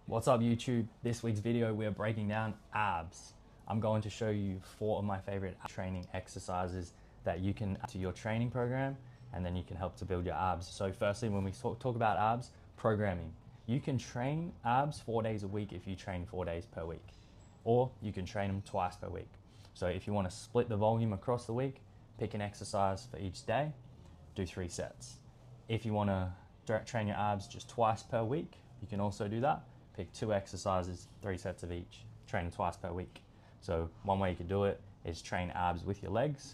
What's up YouTube? This week's video we're breaking down abs. I'm going to show you 4 of my favorite training exercises that you can add to your training program, and then you can help to build your abs. So firstly, when we talk about abs, programming. You can train abs 4 days a week if you train 4 days per week, or you can train them twice per week. So if you want to split the volume across the week, pick an exercise for each day, do 3 sets. If you want to train your abs just twice per week, you can also do that. Pick 2 exercises, 3 sets of each, train them twice per week. So one way you could do it is train abs with your legs.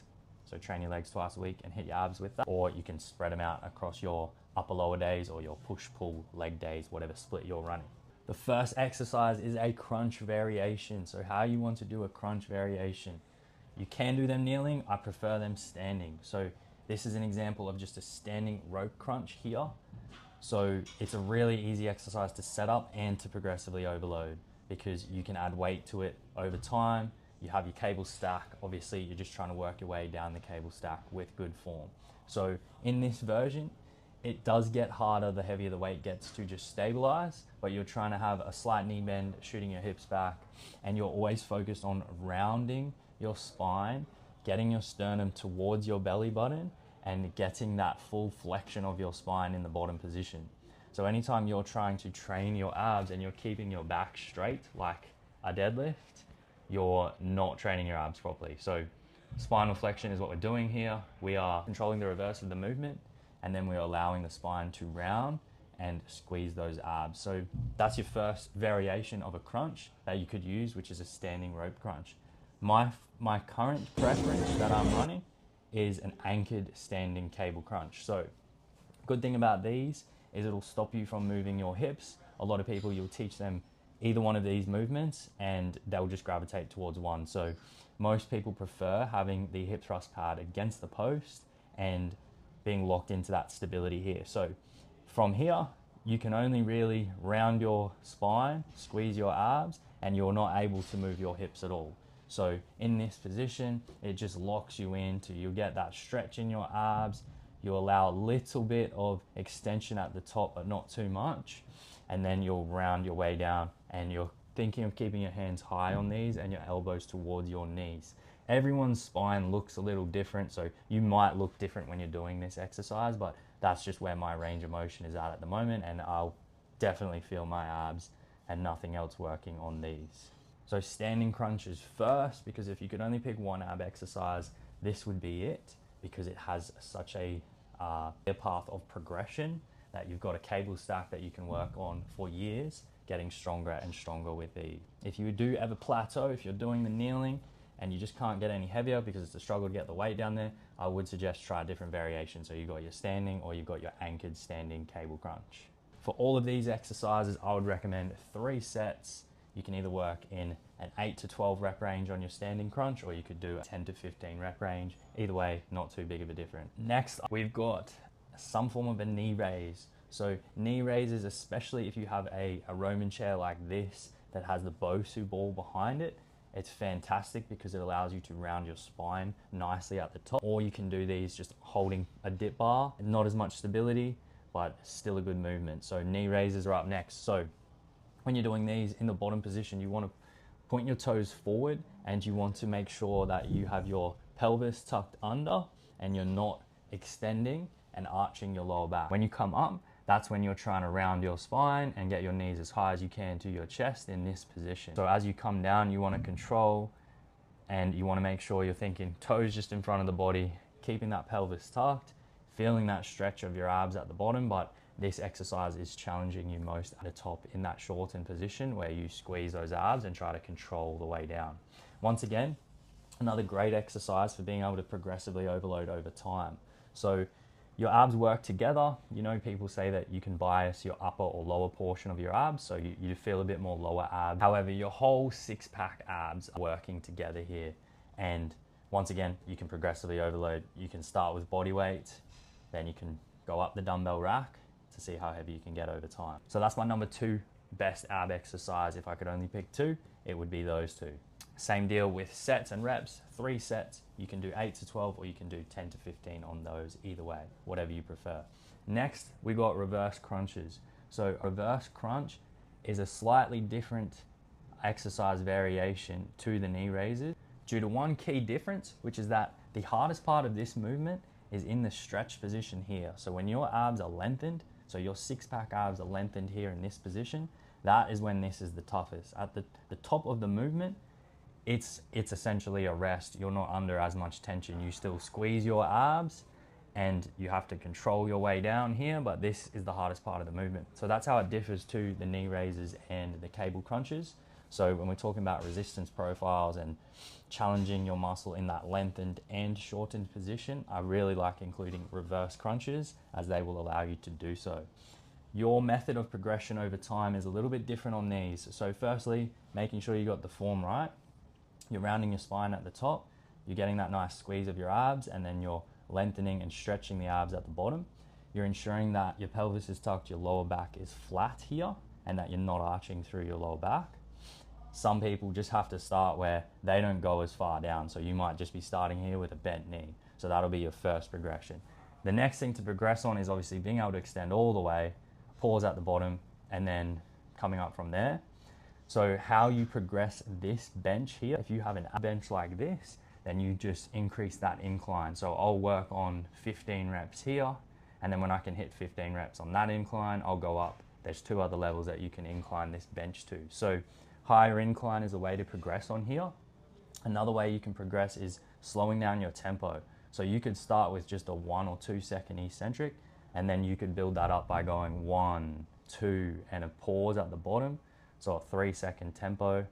So train your legs twice a week and hit your abs with that. Or you can spread them out across your upper lower days or your push pull leg days, whatever split you're running. The first exercise is a crunch variation. So how you want to do a crunch variation. You can do them kneeling, I prefer them standing. So this is an example of just a standing rope crunch here. So it's a really easy exercise to set up and to progressively overload, because you can add weight to it over time. You have your cable stack. Obviously, you're just trying to work your way down the cable stack with good form. So in this version, it does get harder the heavier the weight gets to just stabilize, but you're trying to have a slight knee bend, shooting your hips back, and you're always focused on rounding your spine, getting your sternum towards your belly button, and getting that full flexion of your spine in the bottom position. So anytime you're trying to train your abs and you're keeping your back straight like a deadlift, you're not training your abs properly. So spinal flexion is what we're doing here. We are controlling the reverse of the movement, and then we're allowing the spine to round and squeeze those abs. So that's your first variation of a crunch that you could use, which is a standing rope crunch. My current preference that I'm running is an anchored standing cable crunch. So good thing about these is it'll stop you from moving your hips. A lot of people, you'll teach them either one of these movements and they'll just gravitate towards one. So most people prefer having the hip thrust pad against the post and being locked into that stability here. So from here, you can only really round your spine, squeeze your abs, and you're not able to move your hips at all. So in this position, it just locks you into, you'll get that stretch in your abs, you allow a little bit of extension at the top, but not too much. And then you'll round your way down, and you're thinking of keeping your hands high on these and your elbows towards your knees. Everyone's spine looks a little different, so you might look different when you're doing this exercise, but that's just where my range of motion is at the moment, and I'll definitely feel my abs and nothing else working on these. So standing crunches first, because if you could only pick one ab exercise, this would be it, because it has such a path of progression that you've got a cable stack that you can work on for years, getting stronger and stronger with these. If you do ever plateau, if you're doing the kneeling and you just can't get any heavier because it's a struggle to get the weight down there, I would suggest try a different variation. So you've got your standing or you've got your anchored standing cable crunch. For all of these exercises, I would recommend 3 sets. You can either work in an 8 to 12 rep range on your standing crunch, or you could do a 10 to 15 rep range. Either way, not too big of a difference. Next, we've got some form of a knee raise. So knee raises, especially if you have a Roman chair like this that has the Bosu ball behind it, it's fantastic because it allows you to round your spine nicely at the top. Or you can do these just holding a dip bar. Not as much stability, but still a good movement. So knee raises are up next. So when you're doing these in the bottom position, you want to point your toes forward and you want to make sure that you have your pelvis tucked under and you're not extending and arching your lower back. When you come up, that's when you're trying to round your spine and get your knees as high as you can to your chest in this position. So as you come down, you want to control and you want to make sure you're thinking toes just in front of the body, keeping that pelvis tucked, feeling that stretch of your abs at the bottom, but this exercise is challenging you most at the top in that shortened position where you squeeze those abs and try to control the way down. Once again, another great exercise for being able to progressively overload over time. So your abs work together. You know, people say that you can bias your upper or lower portion of your abs, so you feel a bit more lower abs. However, your whole 6-pack abs are working together here. And once again, you can progressively overload. You can start with body weight, then you can go up the dumbbell rack to see how heavy you can get over time. So that's my number 2 best ab exercise. If I could only pick 2, it would be those 2. Same deal with sets and reps. 3 sets, you can do 8 to 12 or you can do 10 to 15 on those, either way, whatever you prefer. Next, we got reverse crunches. So reverse crunch is a slightly different exercise variation to the knee raises due to one key difference, which is that the hardest part of this movement is in the stretch position here. So when your abs are lengthened, so your six-pack abs are lengthened here in this position, that is when this is the toughest. At the top of the movement, it's essentially a rest. You're not under as much tension. You still squeeze your abs and you have to control your way down here, but this is the hardest part of the movement. So that's how it differs to the knee raises and the cable crunches. So when we're talking about resistance profiles and challenging your muscle in that lengthened and shortened position, I really like including reverse crunches, as they will allow you to do so. Your method of progression over time is a little bit different on these. So firstly, making sure you got the form right. You're rounding your spine at the top, you're getting that nice squeeze of your abs, and then you're lengthening and stretching the abs at the bottom. You're ensuring that your pelvis is tucked, your lower back is flat here, and that you're not arching through your lower back. Some people just have to start where they don't go as far down, so you might just be starting here with a bent knee. So that'll be your first progression. The next thing to progress on is obviously being able to extend all the way, pause at the bottom, and then coming up from there. So how you progress this bench here, if you have an ab bench like this, then you just increase that incline. So I'll work on 15 reps here, and then when I can hit 15 reps on that incline, I'll go up. There's two other levels that you can incline this bench to. So higher incline is a way to progress on here. Another way you can progress is slowing down your tempo. So you could start with just a 1 or 2 second eccentric, and then you could build that up by going 1, 2, and a pause at the bottom. So a 3-second tempo,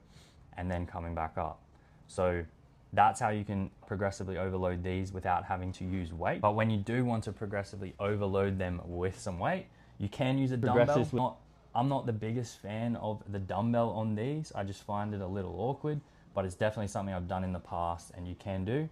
and then coming back up. So that's how you can progressively overload these without having to use weight. But when you do want to progressively overload them with some weight, you can use a dumbbell. I'm not the biggest fan of the dumbbell on these. I just find it a little awkward, but it's definitely something I've done in the past and you can do.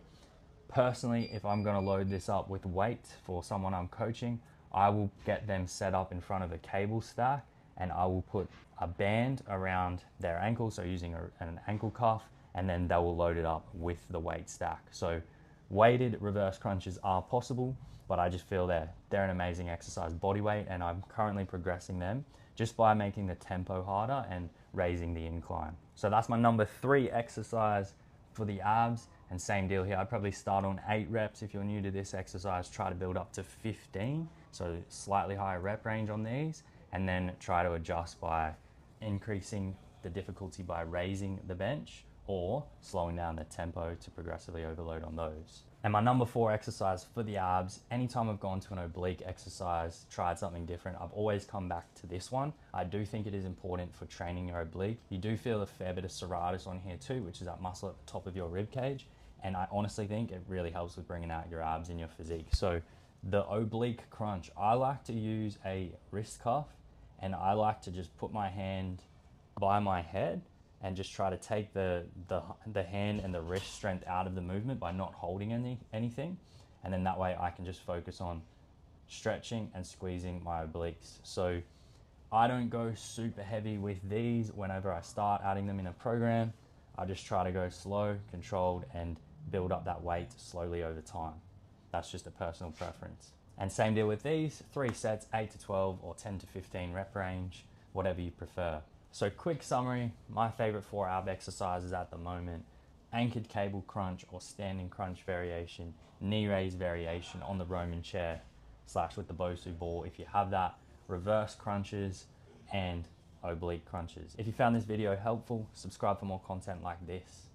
Personally, if I'm gonna load this up with weight for someone I'm coaching, I will get them set up in front of a cable stack, and I will put a band around their ankle, so using an ankle cuff, and then they will load it up with the weight stack. So weighted reverse crunches are possible, but I just feel they're an amazing exercise body weight, and I'm currently progressing them just by making the tempo harder and raising the incline. So that's my number 3 exercise for the abs, and same deal here. I'd probably start on 8 reps. If you're new to this exercise, try to build up to 15, so slightly higher rep range on these, and then try to adjust by increasing the difficulty by raising the bench or slowing down the tempo to progressively overload on those. And my number 4 exercise for the abs, anytime I've gone to an oblique exercise, tried something different, I've always come back to this one. I do think it is important for training your oblique. You do feel a fair bit of serratus on here too, which is that muscle at the top of your rib cage. And I honestly think it really helps with bringing out your abs in your physique. So the oblique crunch, I like to use a wrist cuff, and I like to just put my hand by my head and just try to take the hand and the wrist strength out of the movement by not holding anything. And then that way I can just focus on stretching and squeezing my obliques. So I don't go super heavy with these whenever I start adding them in a program. I just try to go slow, controlled, and build up that weight slowly over time. That's just a personal preference. And same deal with these, 3 sets, 8 to 12 or 10 to 15 rep range, whatever you prefer. So quick summary, my favorite 4 ab exercises at the moment: anchored cable crunch or standing crunch variation, knee raise variation on the Roman chair / with the Bosu ball if you have that, reverse crunches, and oblique crunches. If you found this video helpful, subscribe for more content like this.